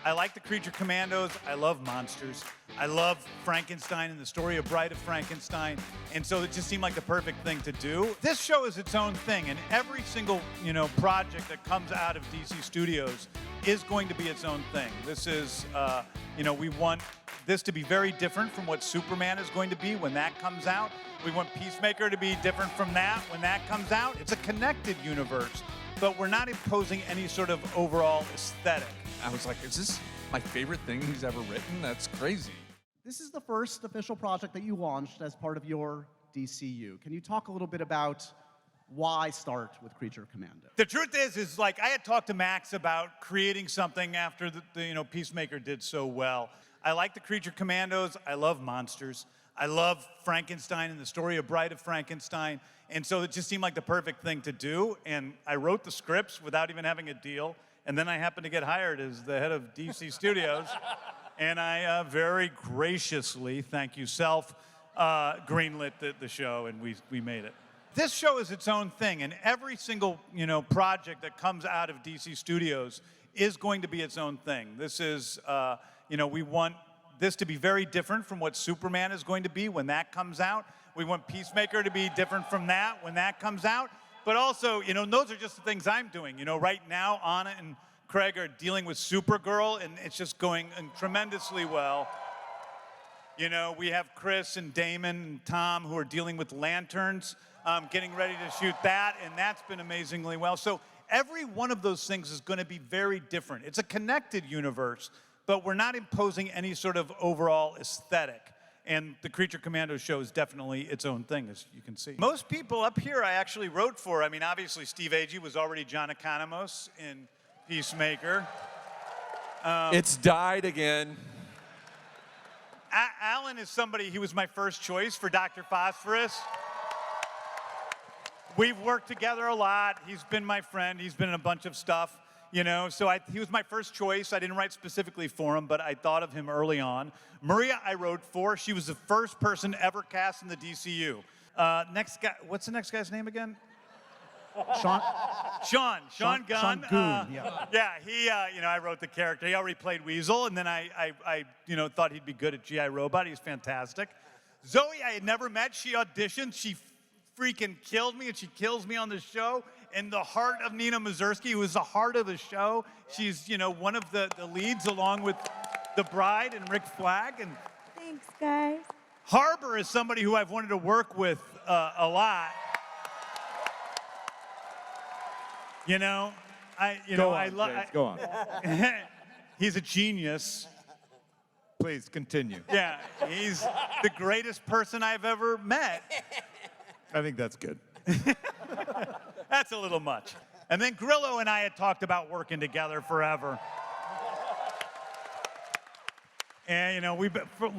I like the Creature Commandos. I love monsters. I love Frankenstein and the story of Bride of Frankenstein. And so it just seemed like the perfect thing to do. This show is its own thing, and every single, project that comes out of DC Studios is going to be its own thing. This is, we want this to be very different from what Superman is going to be when that comes out. We want Peacemaker to be different from that when that comes out. It's a connected universe, but we're not imposing any sort of overall aesthetic. I was like, is this my favorite thing he's ever written? That's crazy. This is the first official project that you launched as part of your DCU. Can you talk a little bit about why start with Creature Commando? The truth is like I had talked to Max about creating something after the Peacemaker did so well. I like the Creature Commandos. I love monsters. I love Frankenstein and the story of Bride of Frankenstein. And so it just seemed like the perfect thing to do. And I wrote the scripts without even having a deal. And then I happened to get hired as the head of DC Studios. And I very graciously, thank you, Self, greenlit the show, and we made it. This show is its own thing, and every single project that comes out of DC Studios is going to be its own thing. This is, we want this to be very different from what Superman is going to be when that comes out. We want Peacemaker to be different from that when that comes out. But also, those are just the things I'm doing. Right now, Anna and Craig are dealing with Supergirl, and it's just going tremendously well. We have Chris and Damon and Tom who are dealing with Lanterns, getting ready to shoot that, and that's been amazingly well. So every one of those things is going to be very different. It's a connected universe, but we're not imposing any sort of overall aesthetic. And the Creature Commando show is definitely its own thing, as you can see. Most people up here I actually wrote for. I mean, obviously, Steve Agee was already John Economos in Peacemaker. It's died again. Alan is somebody, he was my first choice for Dr. Phosphorus. We've worked together a lot. He's been my friend. He's been in a bunch of stuff. So he was my first choice. I didn't write specifically for him, but I thought of him early on. Maria I wrote for. She was the first person ever cast in the DCU. Next guy, what's the next guy's name again? Sean Gunn. Sean Gunn, yeah. Yeah, he, I wrote the character. He already played Weasel, and then I thought he'd be good at G.I. Robot. He's fantastic. Zoe, I had never met. She auditioned. She freaking killed me, and she kills me on the show. And the heart of Nina Mazursky, who is the heart of the show. She's, one of the leads along with the Bride and Rick Flag. And thanks, guys. Harbour is somebody who I've wanted to work with a lot. Go on. He's a genius. Please continue. Yeah, he's the greatest person I've ever met. I think that's good. That's a little much. And then Grillo and I had talked about working together forever. And, we've been, for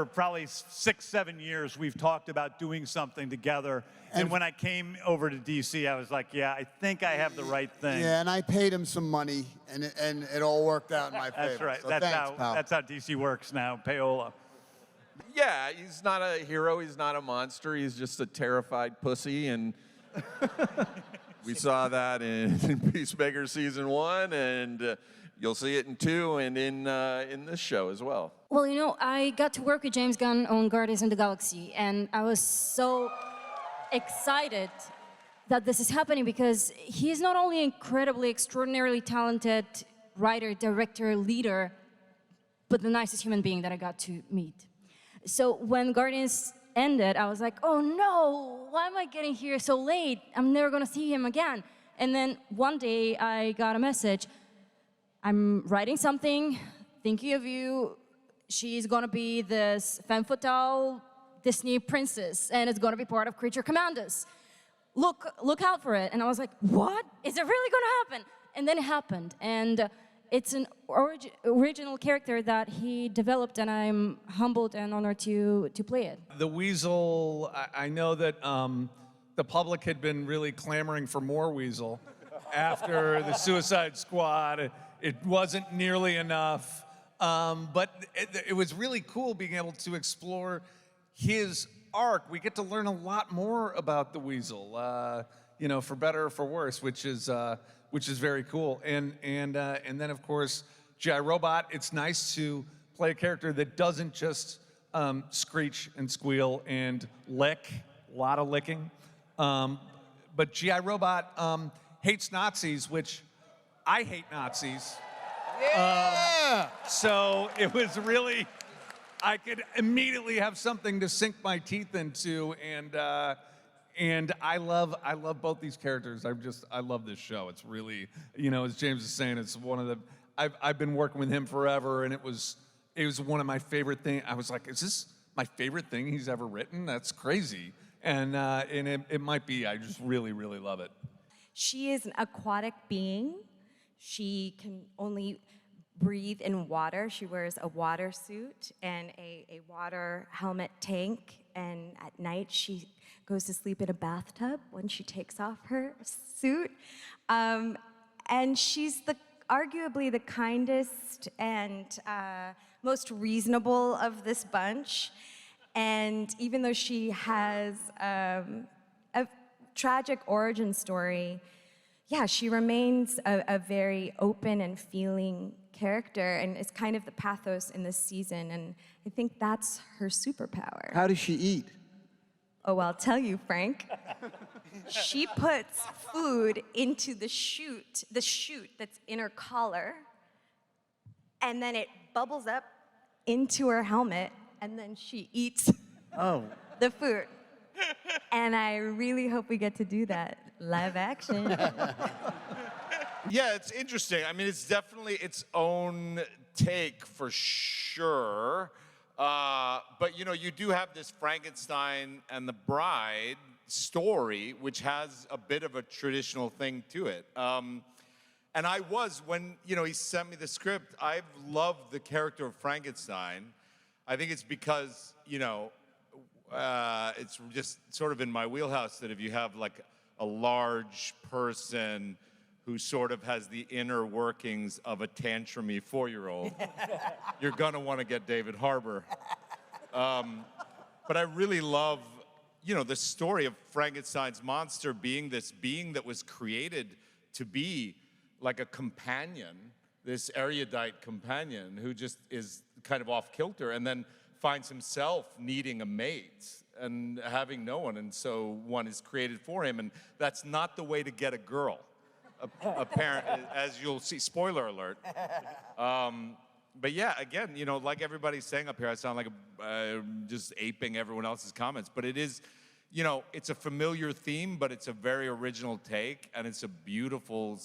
probably 6-7 years, we've talked about doing something together. And when I came over to DC, I was like, yeah, I think I have the right thing. Yeah, and I paid him some money, and it all worked out in my favor. That's right. So That's thanks, how DC works now, payola. Yeah, he's not a hero. He's not a monster. He's just a terrified pussy, and we saw that in Peacemaker season 1, and you'll see it in 2 and in this show as well. Well, I got to work with James Gunn on Guardians of the Galaxy, and I was so excited that this is happening because he's not only incredibly, extraordinarily talented writer, director, leader, but the nicest human being that I got to meet. So when Guardians ended, I was like, oh no, why am I getting here so late? I'm never gonna see him again. And then one day I got a message. I'm writing something, thinking of you. She's gonna be this femme fatale Disney princess, and it's gonna be part of Creature Commandos. Look out for it. And I was like, what? Is it really gonna happen? And then it happened. And it's an original character that he developed, and I'm humbled and honored to play it. The Weasel, I know that the public had been really clamoring for more Weasel after the Suicide Squad. It wasn't nearly enough, but it was really cool being able to explore his arc. We get to learn a lot more about the Weasel, for better or for worse, which is very cool. And then of course G.I. Robot, it's nice to play a character that doesn't just screech and squeal and lick, a lot of licking. But G.I. Robot hates Nazis, which I hate Nazis. So it was really, I could immediately have something to sink my teeth into, and I love both these characters. I love this show. It's really, as James is saying, it's one of the, I've been working with him forever, and it was one of my favorite things. I was like, is this my favorite thing he's ever written? That's crazy. And it might be. I just really, really love it. She is an aquatic being. She can only breathe in water. She wears a water suit and a water helmet tank. And at night, she goes to sleep in a bathtub when she takes off her suit. And she's arguably the kindest and most reasonable of this bunch. And even though she has a tragic origin story, yeah, she remains a very open and feeling character, and is kind of the pathos in this season, and I think that's her superpower. How does she eat? Oh, I'll tell you, Frank. She puts food into the chute that's in her collar, and then it bubbles up into her helmet, and then she eats the food. And I really hope we get to do that live action. Yeah, it's interesting. I mean, it's definitely its own take for sure. But, you do have this Frankenstein and the Bride story, which has a bit of a traditional thing to it. And I was, when, he sent me the script, I've loved the character of Frankenstein. I think it's because, it's just sort of in my wheelhouse that if you have like a large person who sort of has the inner workings of a tantrumy 4-year-old, you're gonna want to get David Harbour. But I really love, the story of Frankenstein's monster being this being that was created to be like a companion, this erudite companion who just is kind of off kilter and then finds himself needing a mate and having no one, and so one is created for him, and that's not the way to get a girl, apparently, as you'll see. Spoiler alert. But yeah, again, like everybody's saying up here, I sound like just aping everyone else's comments, but it is, it's a familiar theme, but it's a very original take, and it's some beautiful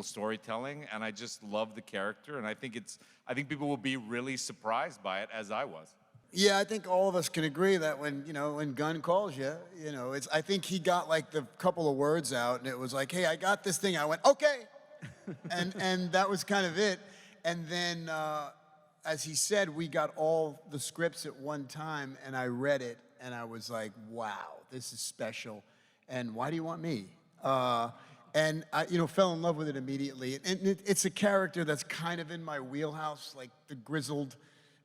storytelling, and I just love the character, and I think people will be really surprised by it, as I was. Yeah, I think all of us can agree that when Gunn calls you, I think he got like the couple of words out, and it was like, hey, I got this thing. I went, okay, and that was kind of it. And then, as he said, we got all the scripts at one time, and I read it, and I was like, wow, this is special, and why do you want me? And I, fell in love with it immediately. And it's a character that's kind of in my wheelhouse, like the grizzled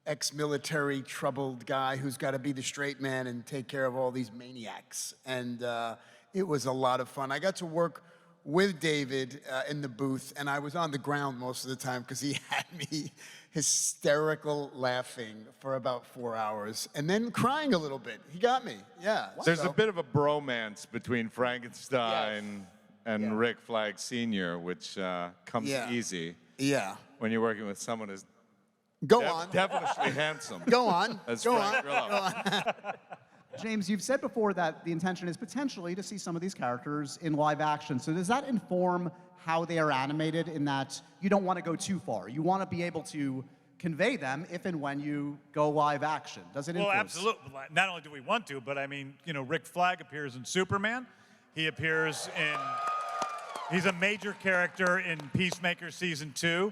ex-military troubled guy who's got to be the straight man and take care of all these maniacs. And it was a lot of fun. I got to work with David in the booth, and I was on the ground most of the time because he had me hysterical laughing for about 4 hours and then crying a little bit. He got me, yeah. There's a bit of a bromance between Frankenstein and Rick Flag Sr., which comes easy when you're working with someone as definitely handsome. Go on. As Go Frank on. Grillo. Go on. James, you've said before that the intention is potentially to see some of these characters in live action. So does that inform how they are animated, in that you don't want to go too far? You want to be able to convey them if and when you go live action. Does it influence? Well, absolutely. Not only do we want to, but I mean, Rick Flag appears in Superman. He appears in, he's a major character in Peacemaker Season 2.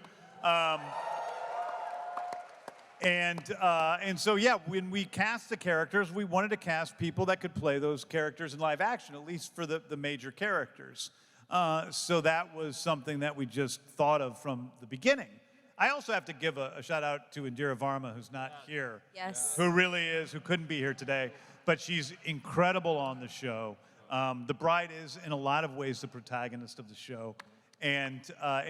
And so, yeah, when we cast the characters, we wanted to cast people that could play those characters in live action, at least for the major characters. So that was something that we just thought of from the beginning. I also have to give a shout out to Indira Varma, who's not here. Yes. Who really is, who couldn't be here today, but she's incredible on the show. The Bride is, in a lot of ways, the protagonist of the show. and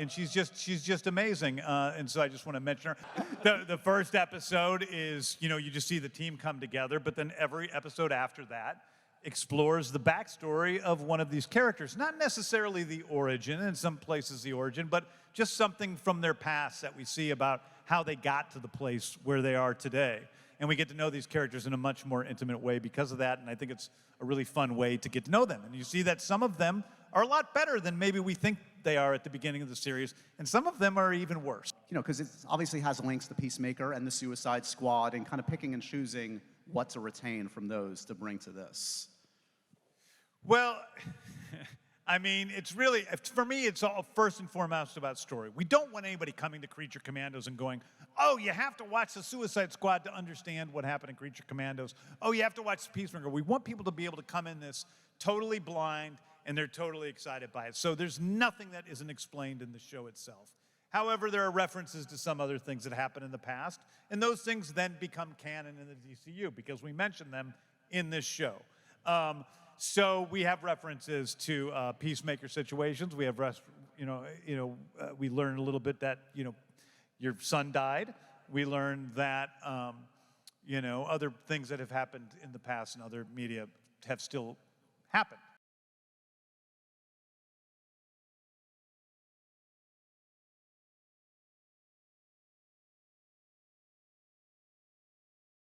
she's just amazing. And so I just want to mention her. The first episode is, you know, you just see the team come together, but then every episode after that explores the backstory of one of these characters. Not necessarily the origin, in some places the origin, but just something from their past that we see about how they got to the place where they are today. And we get to know these characters in a much more intimate way because of that, and I think it's a really fun way to get to know them. And you see that some of them are a lot better than maybe we think they are at the beginning of the series, and some of them are even worse. You know, because it obviously has links to Peacemaker and the Suicide Squad, and kind of picking and choosing what to retain from those to bring to this. Well, I mean, it's really, for me, it's all first and foremost about story. We don't want anybody coming to Creature Commandos and going, oh, you have to watch the Suicide Squad to understand what happened in Creature Commandos. Oh, you have to watch Peacemaker. We want people to be able to come in this totally blind, and they're totally excited by it. So there's nothing that isn't explained in the show itself. However, there are references to some other things that happened in the past, and those things then become canon in the DCU because we mention them in this show. So we have references to Peacemaker situations. We have, we learn a little bit that, you know, your son died. We learned that, other things that have happened in the past in other media have still happened.